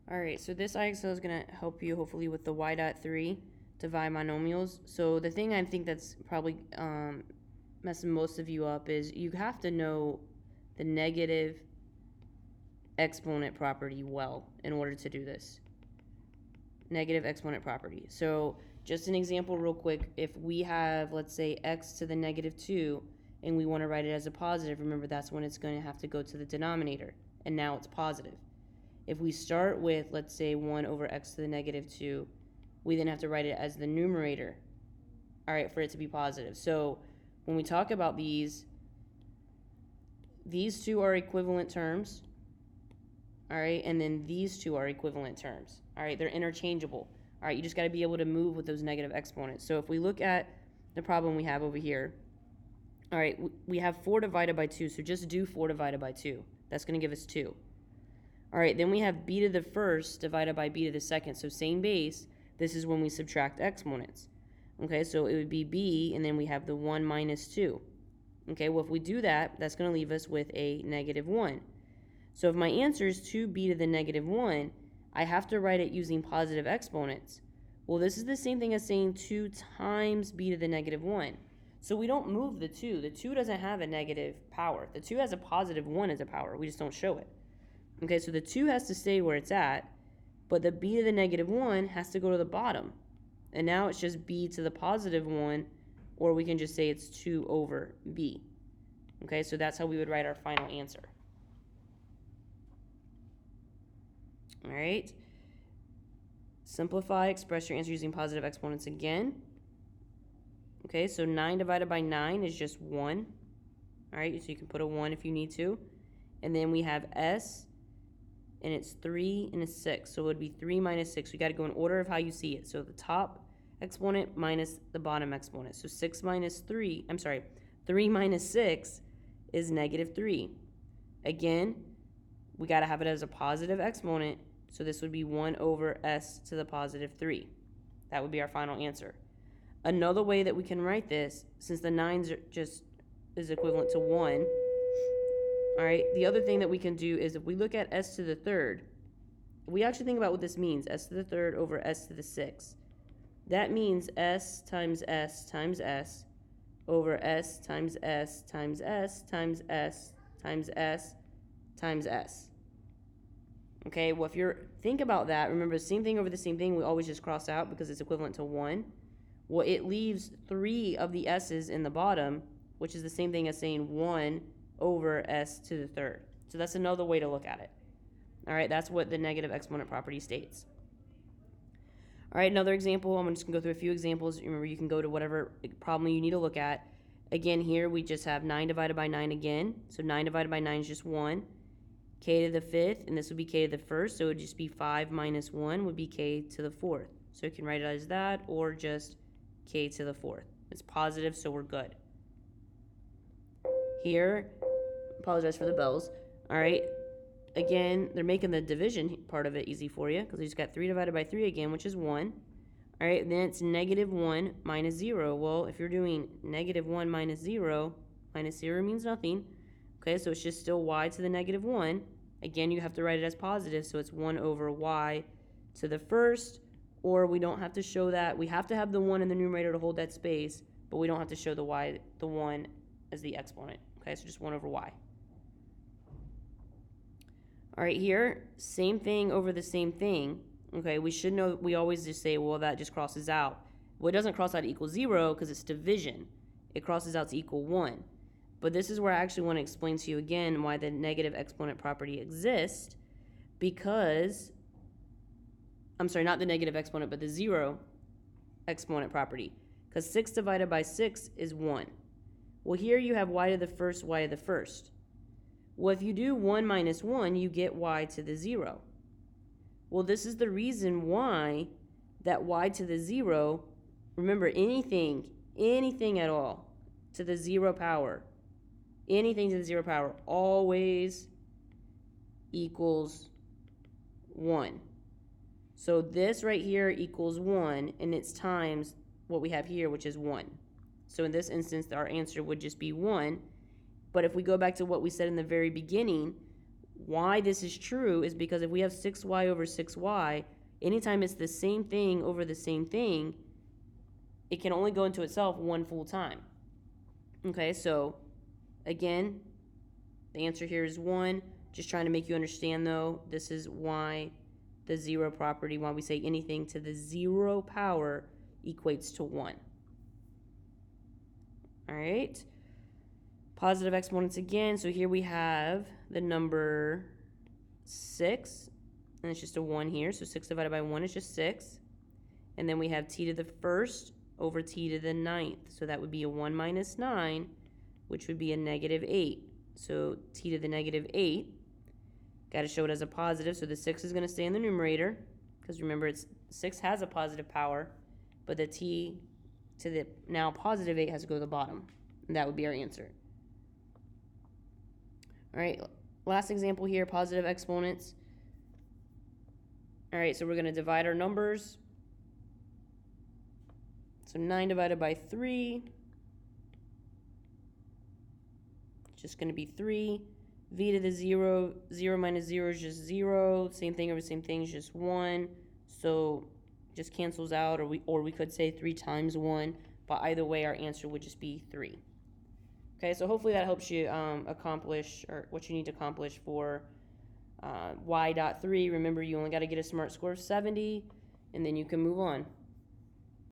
All right, so this IXL is going to help you hopefully with the y.3 divide monomials. So the thing I think that's probably messing most of you up is you have to know the negative exponent property well in order to do this. Negative exponent property. So just an example real quick, if we have, let's say, x to the negative 2 and we want to write it as a positive, remember that's when it's going to have to go to the denominator, and now it's positive. If we start with, let's say, 1 over x to the negative 2, we then have to write it as the numerator, all right, for it to be positive. So when we talk about these two are equivalent terms, all right, and then these two are equivalent terms, all right, they're interchangeable, all right, you just got to be able to move with those negative exponents. So if we look at the problem we have over here, all right, we have 4 divided by 2, so just do 4 divided by 2. That's going to give us 2. All right, then we have b to the first divided by b to the second, so same base. This is when we subtract exponents. Okay, so it would be b, and then we have the 1 minus 2. Okay, well, if we do that, that's going to leave us with a negative 1. So if my answer is 2b to the negative 1, I have to write it using positive exponents. Well, this is the same thing as saying 2 times b to the negative 1. So we don't move the 2. The 2 doesn't have a negative power. The 2 has a positive 1 as a power. We just don't show it. Okay, so the 2 has to stay where it's at, but the b to the negative 1 has to go to the bottom. And now it's just b to the positive 1, or we can just say it's 2 over b. Okay, so that's how we would write our final answer. All right. Simplify, express your answer using positive exponents again. Okay, so 9 divided by 9 is just 1. All right, so you can put a 1 if you need to. And then we have s, and it's 3 and a 6. So it would be 3 minus 6. We got to go in order of how you see it. So the top exponent minus the bottom exponent. So 3 minus 6 is negative 3. Again, we got to have it as a positive exponent. So this would be 1 over s to the positive 3. That would be our final answer. Another way that we can write this, since the 9s is equivalent to 1, all right, the other thing that we can do is if we look at s to the third, we actually think about what this means, s to the third over s to the 6. That means s times s times s over s times s times s times s times s times s. Okay, well, if you're, think about that, remember the same thing over the same thing, we always just cross out because it's equivalent to 1. Well, it leaves 3 of the s's in the bottom, which is the same thing as saying 1 over s to the third. So that's another way to look at it. All right, that's what the negative exponent property states. All right, another example, I'm just going to go through a few examples. Remember, you can go to whatever problem you need to look at. Again, here we just have 9 divided by 9 again. So 9 divided by 9 is just 1. K to the 5th, and this would be k to the 1st, so it would just be 5 minus 1 would be k to the 4th. So you can write it as that, or just k to the 4th. It's positive, so we're good. Here, apologize for the bells. All right, again, they're making the division part of it easy for you, because we just got 3 divided by 3 again, which is 1. All right, then it's negative 1 minus 0. Well, if you're doing negative 1 minus 0 means nothing. Okay, so it's just still y to the negative 1. Again, you have to write it as positive, so it's 1 over y to the first, or we don't have to show that. We have to have the 1 in the numerator to hold that space, but we don't have to show the 1 as the exponent. Okay, so just 1 over y. All right, here, same thing over the same thing. Okay, we should know, we always just say, well, that just crosses out. Well, it doesn't cross out to equal 0 because it's division. It crosses out to equal 1. But this is where I actually want to explain to you again why the negative exponent property exists, because, I'm sorry, not the negative exponent, but the 0 exponent property, because 6 divided by 6 is 1. Well, here you have y to the first, y to the first. Well, if you do 1 minus 1, you get y to the 0. Well, this is the reason why that y to the 0, remember, anything at all to the 0 power, anything to the 0 power always equals 1. So this right here equals 1, and it's times what we have here, which is 1. So in this instance, our answer would just be 1. But if we go back to what we said in the very beginning, Why this is true is because if we have 6y over 6y, anytime it's the same thing over the same thing, it can only go into itself one full time. Okay, so again, the answer here is 1. Just trying to make you understand, though, this is why the zero property, why we say anything to the 0 power equates to 1. All right. Positive exponents again. So here we have the number 6, and it's just a 1 here. So 6 divided by 1 is just 6. And then we have t to the first over t to the 9th. So that would be a 1 minus 9, which would be a negative 8. So t to the negative 8. Got to show it as a positive. So the 6 is going to stay in the numerator, because remember, 6 has a positive power, but the t to the now positive 8 has to go to the bottom. And that would be our answer. All right, last example here, positive exponents. All right, so we're going to divide our numbers. So 9 divided by 3, it's just going to be 3. V to the 0, 0 minus 0 is just 0. Same thing over same thing is just 1. So just cancels out, or we could say 3 times 1. But either way, our answer would just be 3. Okay, so hopefully that helps you accomplish or what you need to accomplish for y.3. Remember, you only got to get a SMART score of 70, and then you can move on.